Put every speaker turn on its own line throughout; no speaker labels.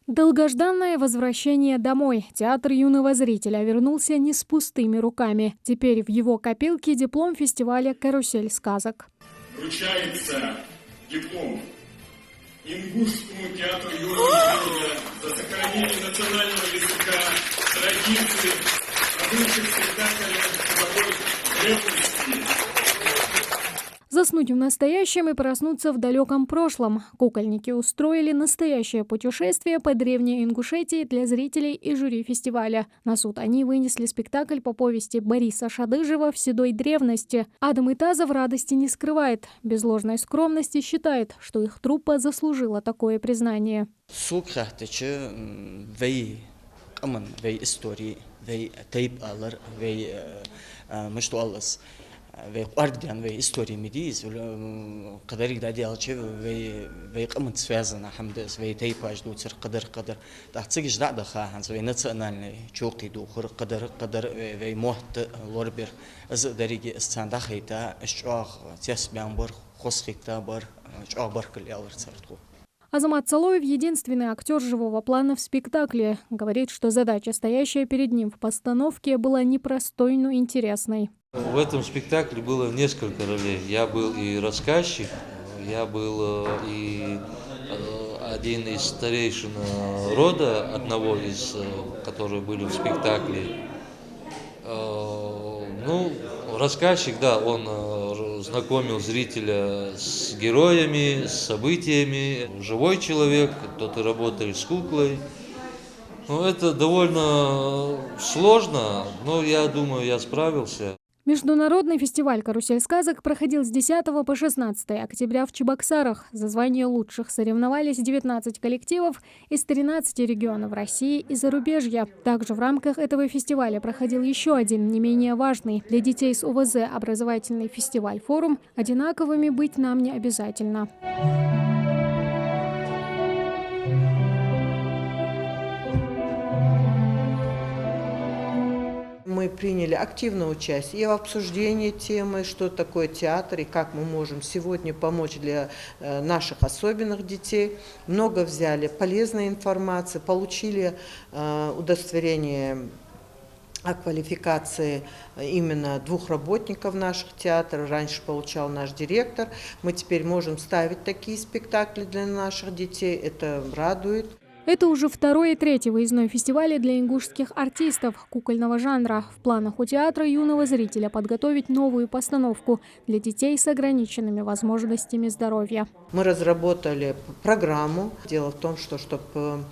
Долгожданное возвращение домой. Театр юного зрителя вернулся не с пустыми руками. Теперь в его копилке диплом фестиваля «Карусель сказок».
Вручается диплом Ингушскому театру юного зрителя за сохранение национального языка, традиций, обычных спектаклей трудовой древности.
Заснуть в настоящем и проснуться в далеком прошлом. Кукольники устроили настоящее путешествие по древней Ингушетии для зрителей и жюри фестиваля. На суд они вынесли спектакль по повести Бориса Шадыжева «В седой древности». Адам Итазов радости не скрывает. Без ложной скромности считает, что их труппа заслужила такое признание.
ويقدر истории медиз قدرك ده ديال شيء ويقمت связано حمدس ويتيباج دو تر قدر تحتاج جدا دخان زي نتصنعنا شوقي دو خر قدر ويموت لوربر از دريجي استند خيتا اشعاق تيس بينبر خصخيتا بر اشعاق بركل يالر صرتو.
Азамат Салоев – единственный актер живого плана в спектакле. Говорит, что задача, стоящая перед ним в постановке, была непростой, но интересной.
В этом спектакле было несколько ролей. Я был и рассказчик, я был и один из старейшин рода, одного из, которые были в спектакле. Ну, рассказчик, да, он знакомил зрителя с героями, с событиями. Живой человек, кто-то работает с куклой. Ну, это довольно сложно, но я думаю, я справился.
Международный фестиваль «Карусель сказок» проходил с 10 по 16 октября в Чебоксарах. За звание лучших соревновались 19 коллективов из 13 регионов России и зарубежья. Также в рамках этого фестиваля проходил еще один, не менее важный. Для детей с ОВЗ образовательный фестиваль-форум «Одинаковыми быть нам не обязательно».
Мы приняли активное участие и в обсуждении темы, что такое театр и как мы можем сегодня помочь для наших особенных детей. Много взяли полезной информации, получили удостоверение о квалификации именно 2 работников наших театров. Раньше получал наш директор. Мы теперь можем ставить такие спектакли для наших детей. Это радует.
Это уже 2-й и 3-й выездной фестивали для ингушских артистов кукольного жанра. В планах у театра юного зрителя подготовить новую постановку для детей с ограниченными возможностями здоровья.
Мы разработали программу. Дело в том, что чтобы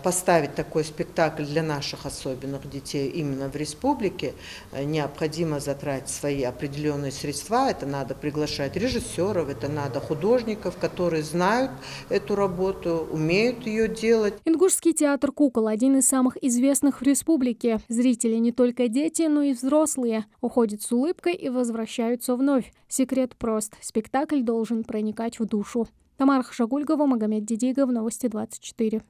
поставить такой спектакль для наших особенных детей именно в республике, необходимо затратить свои определенные средства. Это надо приглашать режиссеров, это надо художников, которые знают эту работу, умеют ее делать.
Ингушский театр кукол – один из самых известных в республике. Зрители не только дети, но и взрослые. Уходят с улыбкой и возвращаются вновь. Секрет прост. Спектакль должен проникать в душу. Тамара Хашагульгова, Магомед Дидигов, Новости 24.